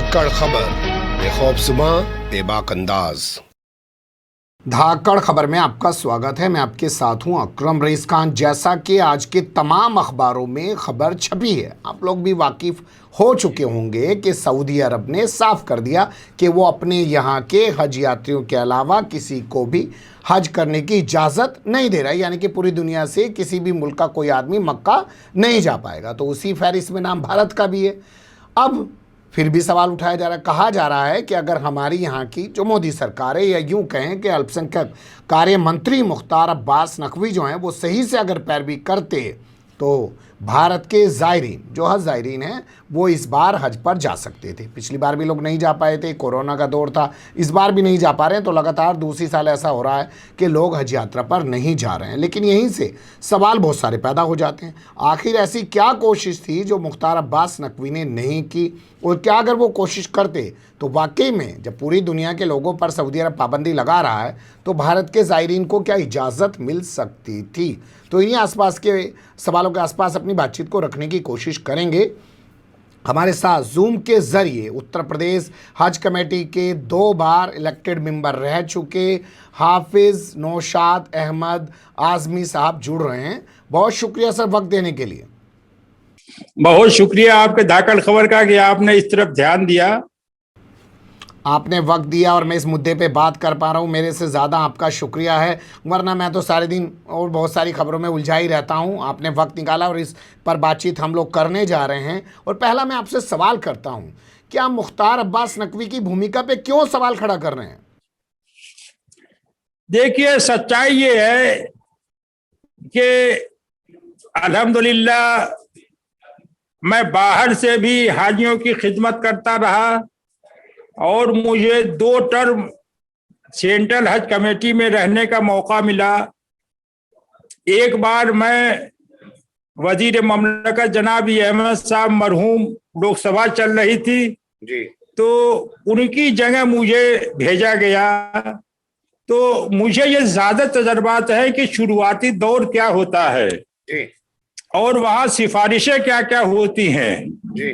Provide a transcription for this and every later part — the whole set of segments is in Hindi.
धाकड़ खबर, बेखौफसुमा बेबाक अंदाज। धाकड़ खबर में आपका स्वागत है। मैं आपके साथ हूं अकरम रईस खान। जैसा कि आज के तमाम अखबारों में खबर छपी है, आप लोग भी वाकिफ हो चुके होंगे कि सऊदी अरब ने साफ कर दिया कि वो अपने यहाँ के हज यात्रियों के अलावा किसी को भी हज करने की इजाज़त नहीं दे रहा है। यानी कि पूरी दुनिया से किसी भी मुल्क का कोई आदमी मक्का नहीं जा पाएगा। तो उसी फहरिस्त में नाम भारत का भी है। अब फिर भी सवाल उठाया जा रहा है, कहा जा रहा है कि अगर हमारी यहाँ की जो मोदी सरकार है, या यूँ कहें कि अल्पसंख्यक कार्य मंत्री मुख्तार अब्बास नकवी जो हैं वो सही से अगर पैरवी करते तो भारत के ज़ायरीन, जो हज ज़ायरीन हैं, वो इस बार हज पर जा सकते थे। पिछली बार भी लोग नहीं जा पाए थे, कोरोना का दौर था, इस बार भी नहीं जा पा रहे हैं। तो लगातार दूसरी साल ऐसा हो रहा है कि लोग हज यात्रा पर नहीं जा रहे हैं। लेकिन यहीं से सवाल बहुत सारे पैदा हो जाते हैं। आखिर ऐसी क्या कोशिश थी जो मुख्तार अब्बास नकवी ने नहीं की, और क्या अगर वो कोशिश करते तो वाकई में जब पूरी दुनिया के लोगों पर सऊदी अरब पाबंदी लगा रहा है तो भारत के ज़ायरीन को क्या इजाज़त मिल सकती थी? तो इन्हीं आसपास के सवालों के आसपास अपनी बातचीत को रखने की कोशिश करेंगे। हमारे साथ जूम के ज़रिए उत्तर प्रदेश हज कमेटी के 2 बार इलेक्टेड मेंबर रह चुके हाफिज़ नौशाद अहमद आज़मी साहब जुड़ रहे हैं। बहुत शुक्रिया सर वक्त देने के लिए। बहुत शुक्रिया आपके धाकड़ खबर का कि आपने इस तरफ ध्यान दिया। आपने वक्त दिया और मैं इस मुद्दे पे बात कर पा रहा हूँ, मेरे से ज़्यादा आपका शुक्रिया है। वरना मैं तो सारे दिन और बहुत सारी खबरों में उलझा ही रहता हूँ। आपने वक्त निकाला और इस पर बातचीत हम लोग करने जा रहे हैं। और पहला मैं आपसे सवाल करता हूँ, क्या मुख्तार अब्बास नकवी की भूमिका पे क्यों सवाल खड़ा कर रहे हैं? देखिए, सच्चाई ये है कि अल्हम्दुलिल्लाह मैं बाहर से भी हाजियों की खिदमत करता रहा और मुझे 2 टर्म सेंट्रल हज कमेटी में रहने का मौका मिला। एक बार मैं वजीर ममलकत जनाब अहमद साहब मरहूम लोकसभा चल रही थी जी, तो उनकी जगह मुझे भेजा गया। तो मुझे ये ज्यादा तजर्बात है कि शुरुआती दौर क्या होता है जी, और वहाँ सिफारिशें क्या क्या होती हैं जी।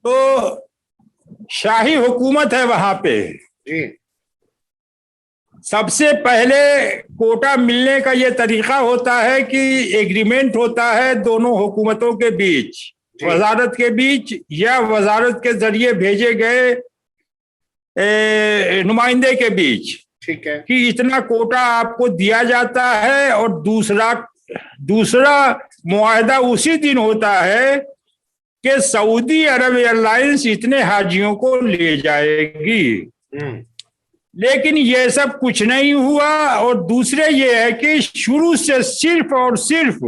तो शाही हुकूमत है वहां पे जी। सबसे पहले कोटा मिलने का ये तरीका होता है कि एग्रीमेंट होता है दोनों हुकूमतों के बीच, वजारत के बीच या वजारत के जरिए भेजे गए नुमाइंदे के बीच, ठीक है, कि इतना कोटा आपको दिया जाता है। और दूसरा मुआहदा उसी दिन होता है कि सऊदी अरब एयरलाइंस इतने हाजियों को ले जाएगी। लेकिन ये सब कुछ नहीं हुआ। और दूसरे ये है कि शुरू से सिर्फ और सिर्फ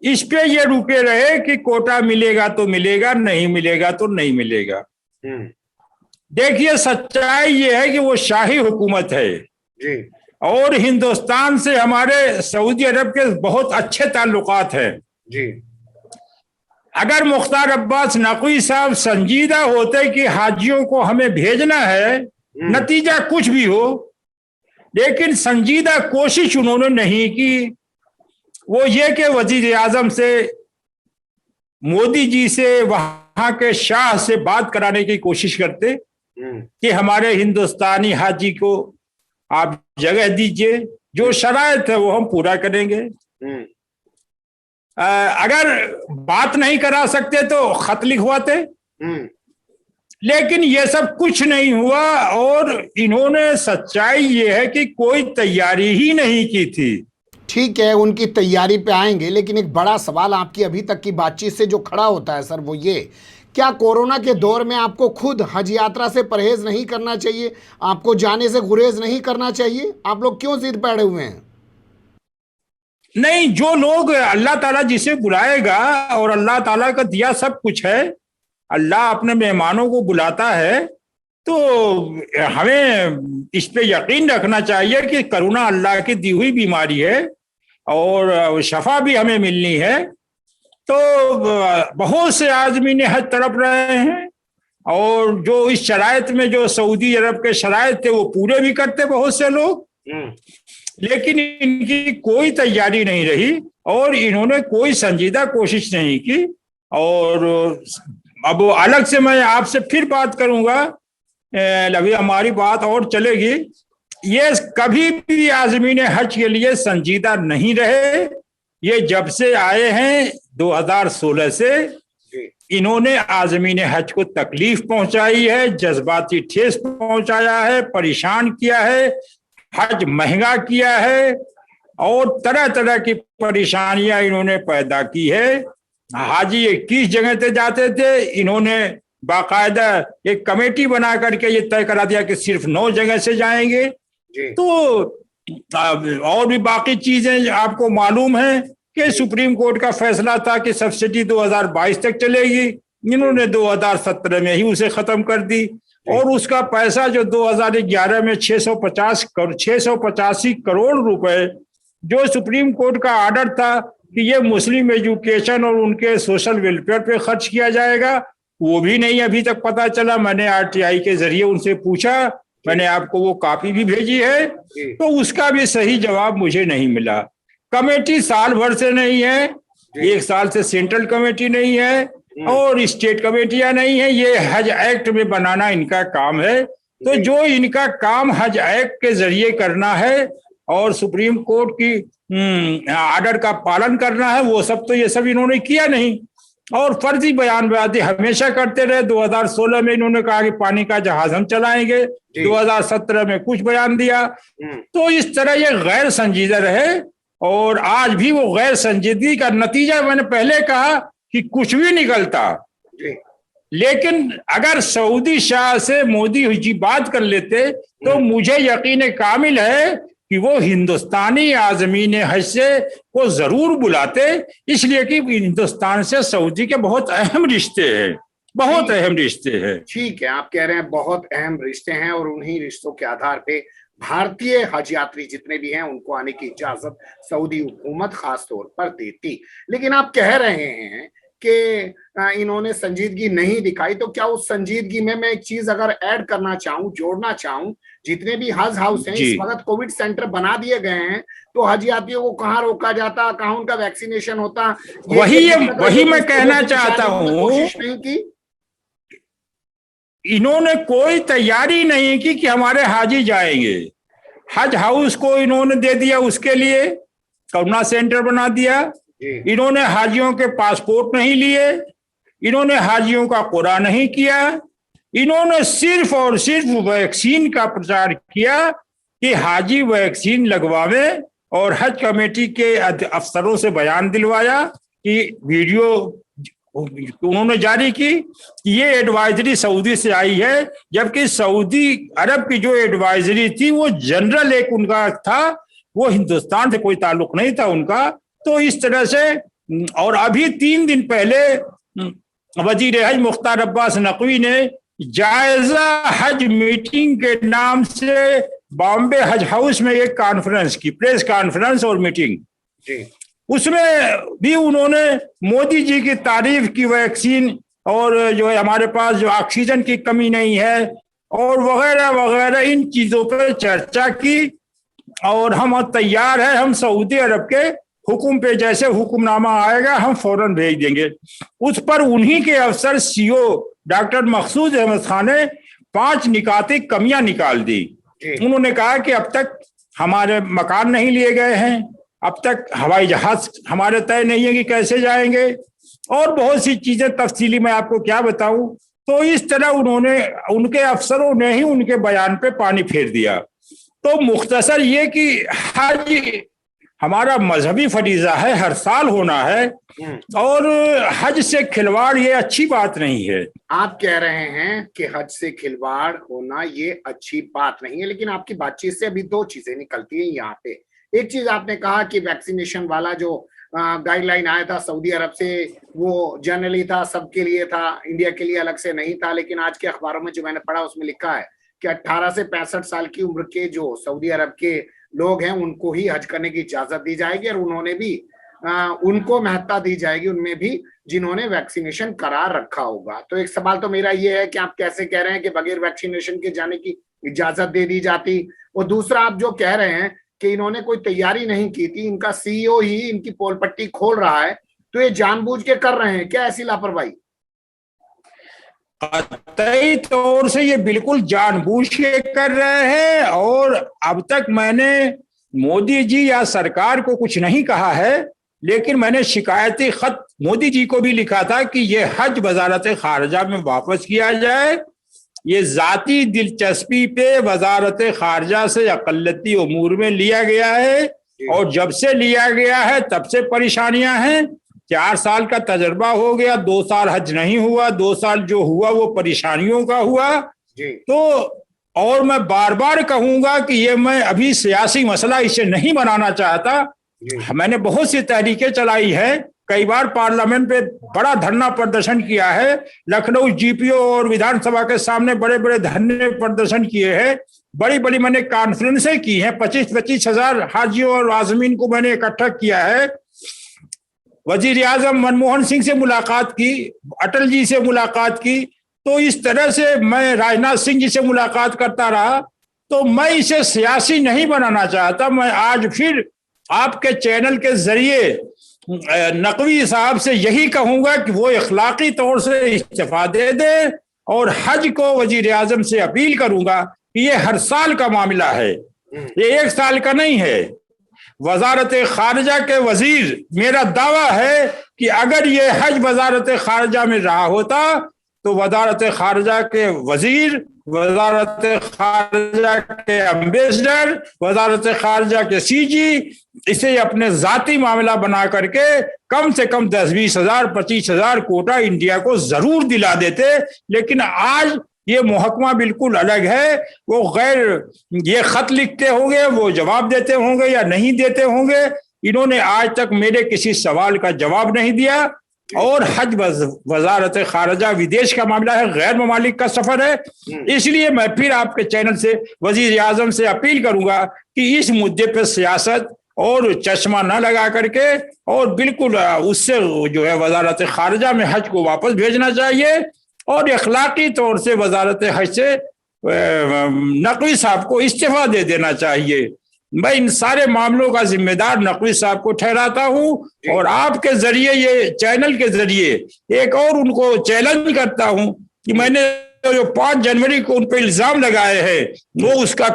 इस पे ये रुके रहे कि कोटा मिलेगा तो मिलेगा, नहीं मिलेगा तो नहीं मिलेगा। देखिए, सच्चाई ये है कि वो शाही हुकूमत है जी। और हिंदुस्तान से हमारे सऊदी अरब के बहुत अच्छे ताल्लुकात हैं जी। अगर मुख्तार अब्बास नकवी साहब संजीदा होते कि हाजियों को हमें भेजना है, नतीजा कुछ भी हो, लेकिन संजीदा कोशिश उन्होंने नहीं की। वो ये कि वजीर आजम से, मोदी जी से, वहां के शाह से बात कराने की कोशिश करते कि हमारे हिंदुस्तानी हाजी को आप जगह दीजिए, जो शराइत है वो हम पूरा करेंगे। अगर बात नहीं करा सकते तो खत लिखवाते। लेकिन ये सब कुछ नहीं हुआ। और इन्होंने, सच्चाई ये है कि कोई तैयारी ही नहीं की थी। ठीक है, उनकी तैयारी पे आएंगे, लेकिन एक बड़ा सवाल आपकी अभी तक की बातचीत से जो खड़ा होता है सर, वो ये, क्या कोरोना के दौर में आपको खुद हज यात्रा से परहेज नहीं करना चाहिए? आपको जाने से गुरेज नहीं करना चाहिए? आप लोग क्यों जिद पे अड़े हुए हैं? नहीं, जो लोग अल्लाह ताला जिसे बुलाएगा, और अल्लाह ताला का दिया सब कुछ है, अल्लाह अपने मेहमानों को बुलाता है, तो हमें इस पे यकीन रखना चाहिए कि कोरोना अल्लाह की दी हुई बीमारी है और शफा भी हमें मिलनी है। तो बहुत से आदमी ने हज तड़प रहे हैं, और जो इस शराइत में जो सऊदी अरब के शराइत थे वो पूरे भी करते बहुत से लोग। लेकिन इनकी कोई तैयारी नहीं रही और इन्होंने कोई संजीदा कोशिश नहीं की। और अब वो अलग से मैं आपसे फिर बात करूंगा, अभी हमारी बात और चलेगी। ये कभी भी आज़मीन हज के लिए संजीदा नहीं रहे। ये जब से आए हैं 2016 से इन्होंने आज़मीन हज को तकलीफ पहुंचाई है, जज्बाती ठेस पहुंचाया है, परेशान किया है, हज महंगा किया है और तरह तरह की परेशानियां इन्होंने पैदा की है। हाजी 21 जगह पे जाते थे, इन्होंने बाकायदा एक कमेटी बना करके ये तय करा दिया कि सिर्फ 9 जगह से जाएंगे। तो और भी बाकी चीजें आपको मालूम है कि सुप्रीम कोर्ट का फैसला था कि सब्सिडी 2022 तक चलेगी, इन्होंने 2017 में ही उसे खत्म कर दी और उसका पैसा जो 2011 में 685 करोड़ रुपए जो सुप्रीम कोर्ट का ऑर्डर था कि ये मुस्लिम एजुकेशन और उनके सोशल वेलफेयर पे खर्च किया जाएगा, वो भी नहीं अभी तक पता चला। मैंने आरटीआई के जरिए उनसे पूछा, मैंने आपको वो कॉपी भी भेजी है, तो उसका भी सही जवाब मुझे नहीं मिला। कमेटी साल भर से नहीं है, 1 साल से सेंट्रल कमेटी नहीं है और स्टेट कमेटियां नहीं है, ये हज एक्ट में बनाना इनका काम है। तो जो इनका काम हज एक्ट के जरिए करना है और सुप्रीम कोर्ट की ऑर्डर का पालन करना है, वो सब तो ये सब इन्होंने किया नहीं और फर्जी बयानबाजी हमेशा करते रहे। 2016 में इन्होंने कहा कि पानी का जहाज हम चलाएंगे, 2017 में कुछ बयान दिया। तो इस तरह ये गैर संजीदा रहे और आज भी वो गैर संजीदगी का नतीजा, मैंने पहले कहा कि कुछ भी निकलता, लेकिन अगर सऊदी शाह से मोदी जी बात कर लेते तो मुझे यकीन कामिल है कि वो हिंदुस्तानी आज़मीन हज से को जरूर बुलाते, इसलिए कि हिंदुस्तान से सऊदी के बहुत अहम रिश्ते हैं, बहुत अहम रिश्ते हैं। ठीक है, आप कह रहे हैं बहुत अहम रिश्ते हैं और उन्हीं रिश्तों के आधार पे भारतीय हज यात्री जितने भी हैं उनको आने की इजाजत सऊदी हुकूमत खास तौर पर देती। लेकिन आप कह रहे हैं कि इन्होंने संजीदगी नहीं दिखाई, तो क्या उस संजीदगी में मैं एक चीज अगर ऐड करना चाहूं, जोड़ना चाहूं, जितने भी हज हाउस हैं इस वक्त कोविड सेंटर बना दिए गए हैं, तो हज यात्रियों को कहाँ रोका जाता, कहाँ उनका वैक्सीनेशन होता, वही मैं कहना चाहता हूँ। कोशिश नहीं की, इन्होंने कोई तैयारी नहीं की कि हमारे हाजी जाएंगे। हज हाउस को इन्होंने दे दिया, उसके लिए कोरोना सेंटर बना दिया। इन्होंने हाजियों के पासपोर्ट नहीं लिए, इन्होंने हाजियों का कुरा नहीं किया, इन्होंने सिर्फ और सिर्फ वैक्सीन का प्रचार किया कि हाजी वैक्सीन लगवावे और हज कमेटी के अफसरों से बयान दिलवाया कि वीडियो उन्होंने जारी की कि ये एडवाइजरी सऊदी से आई है, जबकि सऊदी अरब की जो एडवाइजरी थी वो जनरल एक उनका था, वो हिंदुस्तान से कोई ताल्लुक नहीं था उनका। तो इस तरह से, और अभी 3 दिन पहले वजीर हज मुख्तार अब्बास नकवी ने जायजा हज मीटिंग के नाम से बॉम्बे हज हाउस में एक कॉन्फ्रेंस की, प्रेस कॉन्फ्रेंस और मीटिंग, उसमें भी उन्होंने मोदी जी की तारीफ की, वैक्सीन और जो है हमारे पास जो ऑक्सीजन की कमी नहीं है और वगैरह वगैरह इन चीजों पर चर्चा की। और हम तैयार हैं, हम सऊदी अरब के हुक्म पे जैसे हुक्मनामा आएगा हम फौरन भेज देंगे। उस पर उन्हीं के अफसर सीओ डॉक्टर मकसूद अहमद खान ने 5 निकाती कमियां निकाल दी। उन्होंने कहा कि अब तक हमारे मकान नहीं लिए गए हैं, अब तक हवाई जहाज हमारे तय नहीं है कि कैसे जाएंगे, और बहुत सी चीजें तफसीली मैं आपको क्या बताऊं। तो इस तरह उन्होंने, उनके अफसरों ने ही उनके बयान पे पानी फेर दिया। तो मुख्तसर ये कि हज हमारा मजहबी फरीजा है, हर साल होना है, और हज से खिलवाड़ ये अच्छी बात नहीं है। आप कह रहे हैं कि हज से खिलवाड़ होना ये अच्छी बात नहीं है, लेकिन आपकी बातचीत से अभी 2 चीजें निकलती हैं यहाँ पे। एक चीज आपने कहा कि वैक्सीनेशन वाला जो गाइडलाइन आया था सऊदी अरब से, वो जनरली था, सबके लिए था, इंडिया के लिए अलग से नहीं था। लेकिन आज के अखबारों में जो मैंने पढ़ा उसमें लिखा है कि 18 से 65 साल की उम्र के जो सऊदी अरब के लोग हैं उनको ही हज करने की इजाजत दी जाएगी, और उन्होंने भी उनको महत्ता दी जाएगी उनमें भी जिन्होंने वैक्सीनेशन करा रखा होगा। तो एक सवाल तो मेरा ये है कि आप कैसे कह रहे हैं कि बगैर वैक्सीनेशन के जाने की इजाजत दे दी जाती, और दूसरा आप जो कह रहे हैं कि इन्होंने कोई तैयारी नहीं की थी, इनका सीईओ ही इनकी पोल पट्टी खोल रहा है, तो ये जानबूझ के कर रहे हैं क्या ऐसी लापरवाही? कतई तौर से ये बिल्कुल जानबूझ के कर रहे हैं। और अब तक मैंने मोदी जी या सरकार को कुछ नहीं कहा है, लेकिन मैंने शिकायती खत मोदी जी को भी लिखा था कि ये हज वजारत खारजा में वापस किया जाए। ये जाती दिलचस्पी पे वजारत खारजा से अक़लियती उमूर में लिया गया है, और जब से लिया गया है तब से परेशानियां हैं। 4 साल का तजर्बा हो गया, 2 साल हज नहीं हुआ, 2 साल जो हुआ वो परेशानियों का हुआ। तो और मैं बार बार कहूंगा कि ये मैं अभी सियासी मसला इसे नहीं बनाना चाहता। मैंने बहुत सी तहरीकें चलाई है, कई बार पार्लियामेंट पे बड़ा धरना प्रदर्शन किया है, लखनऊ जीपीओ और विधानसभा के सामने बड़े बड़े धरने प्रदर्शन किए हैं, बड़ी बड़ी मैंने कॉन्फ्रेंसें की हैं, 25-25 हजार हाजियों और आजमीन को मैंने इकट्ठा किया है। वजीर आजम मनमोहन सिंह से मुलाकात की, अटल जी से मुलाकात की, तो इस तरह से मैं राजनाथ सिंह जी से मुलाकात करता रहा। तो मैं इसे सियासी नहीं बनाना चाहता। मैं आज फिर आपके चैनल के जरिए नकवी साहब से यही कहूंगा कि वो इखलाकी तौर से इस्तीफा दे दे, और हज को वजीर आजम से अपील करूंगा कि ये हर साल का मामला है, ये 1 साल का नहीं है। वजारत खारजा के वजीर, मेरा दावा है कि अगर ये हज वजारत खारजा में रहा होता तो वजारत खारजा के वजीर, वजारत खारजा के एम्बेसडर, वजारत खारजा के सीजी इसे अपने जाती मामला बना करके कम से कम 10-20 हजार 25 हजार कोटा इंडिया को जरूर दिला देते। लेकिन आज ये महकमा बिल्कुल अलग है। वो गैर ये खत लिखते होंगे, वो जवाब देते होंगे या नहीं देते होंगे। इन्होंने आज तक मेरे किसी सवाल का जवाब नहीं दिया। और हज वजारत खारजा विदेश का मामला है, गैर ममालिक का सफर है। इसलिए मैं फिर आपके चैनल से वजीर आजम से अपील करूंगा कि इस मुद्दे पर सियासत और चश्मा न लगा करके और बिल्कुल उससे जो है वजारत खारजा में हज को वापस भेजना चाहिए, और इखलाकी तौर से वजारत हज से नकवी साहब को इस्तीफा दे देना चाहिए। मैं इन सारे मामलों का जिम्मेदार नकवी साहब को ठहराता हूं, और आपके जरिए, ये चैनल के जरिए एक और उनको चैलेंज करता हूं कि मैंने जो 5 जनवरी को उन पर इल्जाम लगाए हैं, वो उसका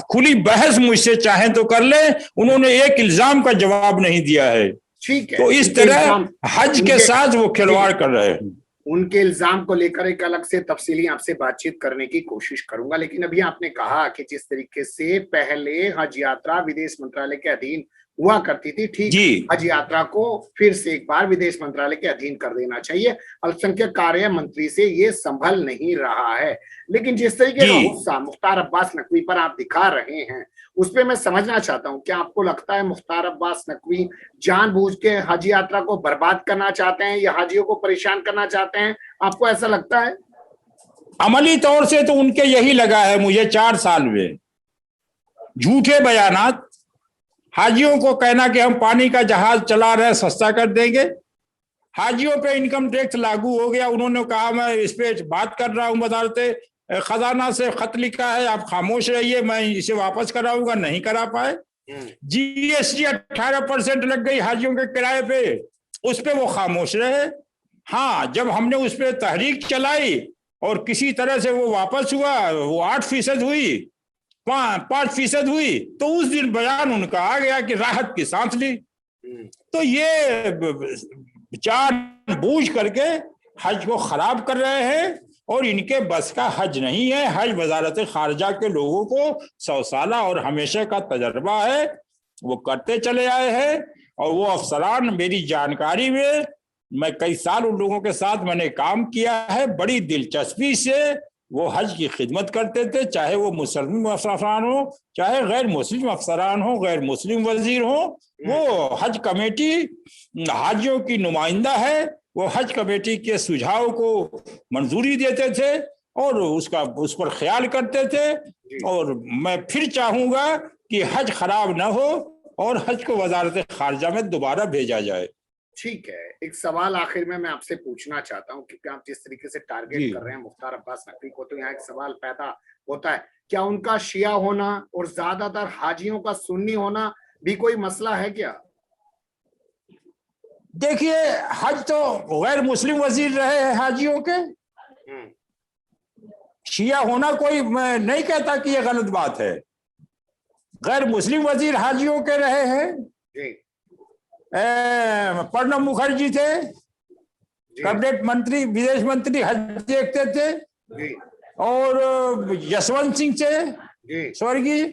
खुली बहस मुझसे चाहें तो कर ले। उन्होंने एक इल्जाम का जवाब नहीं दिया है। ठीक है, तो इस तरह हज के साथ वो खिलवाड़ कर रहे हैं। उनके इल्जाम को लेकर एक अलग से तफसीली आपसे बातचीत करने की कोशिश करूंगा, लेकिन अभी आपने कहा कि जिस तरीके से पहले हज यात्रा विदेश मंत्रालय के अधीन हुआ करती थी, ठीक हज यात्रा को फिर से एक बार विदेश मंत्रालय के अधीन कर देना चाहिए। अल्पसंख्यक कार्य मंत्री से ये संभल नहीं रहा है। लेकिन जिस तरीके का गुस्सा मुख्तार अब्बास नकवी पर आप दिखा रहे हैं, उस पर मैं समझना चाहता हूं, क्या आपको लगता है मुख्तार अब्बास नकवी जानबूझ के हज यात्रा को बर्बाद करना चाहते हैं या हाजियों को परेशान करना चाहते हैं? आपको ऐसा लगता है? अमली तौर से तो उनके यही लगा है मुझे 4 साल में। झूठे बयानात, हाजियों को कहना कि हम पानी का जहाज चला रहे, सस्ता कर देंगे। हाजियों पे इनकम टैक्स लागू हो गया, उन्होंने कहा मैं इस पे बात कर रहा हूं, वजारत खजाना से खत लिखा है, आप खामोश रहिए, मैं इसे वापस कराऊंगा, नहीं करा पाए। जीएसटी 18% लग गई हाजियों के किराए पे, उस पे वो खामोश रहे। हाँ, जब हमने उस पर तहरीक चलाई और किसी तरह से वो वापस हुआ, वो 8% हुई, 5% हुई, तो उस दिन बयान उनका आ गया कि राहत की सांस ली। तो ये जानबूझ करके हज को खराब कर रहे हैं, और इनके बस का हज नहीं है। हज वजारत खारजा के लोगों को 100 साला और हमेशा का तजर्बा है, वो करते चले आए हैं। और वो अफसरान, मेरी जानकारी में, मैं कई साल उन लोगों के साथ मैंने काम किया है, बड़ी दिलचस्पी से वो हज की खिदमत करते थे, चाहे वो मुसलमान अफसरान हो, चाहे गैर मुस्लिम अफसरान हो, गैर मुस्लिम वजीर हो। वो हज कमेटी हाजियों की नुमाइंदा है, वो हज कमेटी के सुझाव को मंजूरी देते थे और उस पर ख्याल करते थे। और मैं फिर चाहूंगा कि हज खराब ना हो और हज को वजारत खारजा में दोबारा भेजा जाए। ठीक है, एक सवाल आखिर में मैं आपसे पूछना चाहता हूँ, क्योंकि आप जिस तरीके से टारगेट कर रहे हैं मुख्तार अब्बास नकवी को, तो यहाँ एक सवाल पैदा होता है, क्या उनका शिया होना और ज्यादातर हाजियों का सुन्नी होना भी कोई मसला है क्या? देखिए, हज तो गैर मुस्लिम वजीर रहे हैं हाजियों के, शिया होना कोई मैं नहीं कहता कि ये गलत बात है। गैर मुस्लिम वजीर हाजियों के रहे हैं, प्रणब मुखर्जी थे, कैबिनेट मंत्री, विदेश मंत्री हज देखते थे, और यशवंत सिंह थे स्वर्गीय।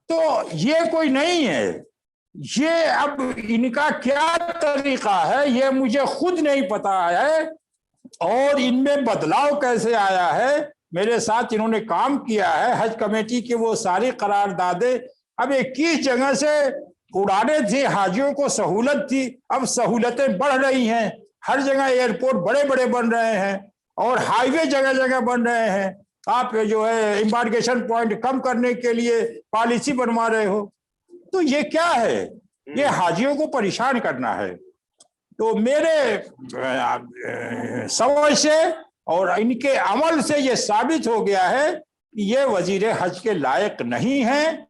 तो ये कोई नहीं है। ये अब इनका क्या तरीका है ये मुझे खुद नहीं पता है, और इनमें बदलाव कैसे आया है। मेरे साथ इन्होंने काम किया है, हज कमेटी के वो सारी करारदादे अब 21 जगह से उड़ाने थे, हाजियों को सहूलत थी, अब सहूलतें बढ़ रही हैं। हर जगह एयरपोर्ट बड़े बड़े बन रहे हैं और हाईवे जगह जगह बन रहे हैं। आप जो है एम्बार्केशन पॉइंट कम करने के लिए पॉलिसी बनवा रहे हो। तो ये क्या है? ये हाजियों को परेशान करना है। तो मेरे समझ से और इनके अमल से ये साबित हो गया है कि ये वजीर हज के लायक नहीं है।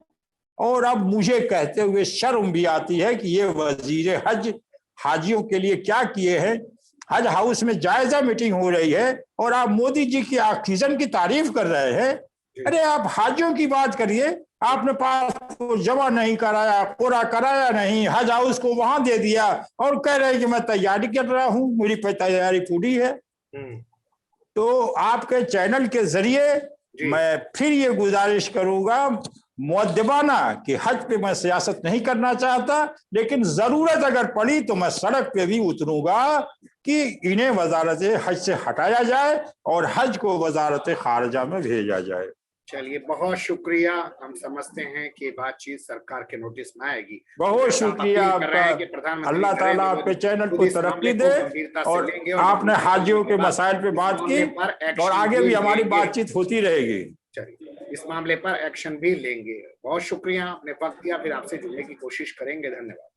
और अब मुझे कहते हुए शर्म भी आती है कि ये वजीर हज हाजियों के लिए क्या किए हैं। हज हाउस में जायजा मीटिंग हो रही है और आप मोदी जी की ऑक्सीजन की तारीफ कर रहे हैं। अरे आप हाजियों की बात करिए। आपने पासपोर्ट जमा नहीं कराया, पूरा कराया नहीं, हज हाउस को वहां दे दिया और कह रहे हैं कि मैं तैयारी कर रहा हूं, मेरी तैयारी पूरी है। तो आपके चैनल के जरिए मैं फिर ये गुजारिश करूंगा मुअद्दबाना कि हज पे मैं सियासत नहीं करना चाहता, लेकिन जरूरत अगर पड़ी तो मैं सड़क पे भी उतरूंगा कि इन्हें वजारत हज से हटाया जाए और हज को वजारत खारजा में भेजा जाए। चलिए, बहुत शुक्रिया। हम समझते हैं कि बातचीत सरकार के नोटिस में आएगी। बहुत शुक्रिया आपका। अल्लाह ताला आपके चैनल को तरक्की दे। और आपने हाजियों के मसाइल पे बात की और आगे भी हमारी बातचीत होती रहेगी। चलिए, इस मामले पर एक्शन भी लेंगे। बहुत शुक्रिया, आपने वक्त दिया, फिर आपसे जुड़ने की कोशिश करेंगे। धन्यवाद।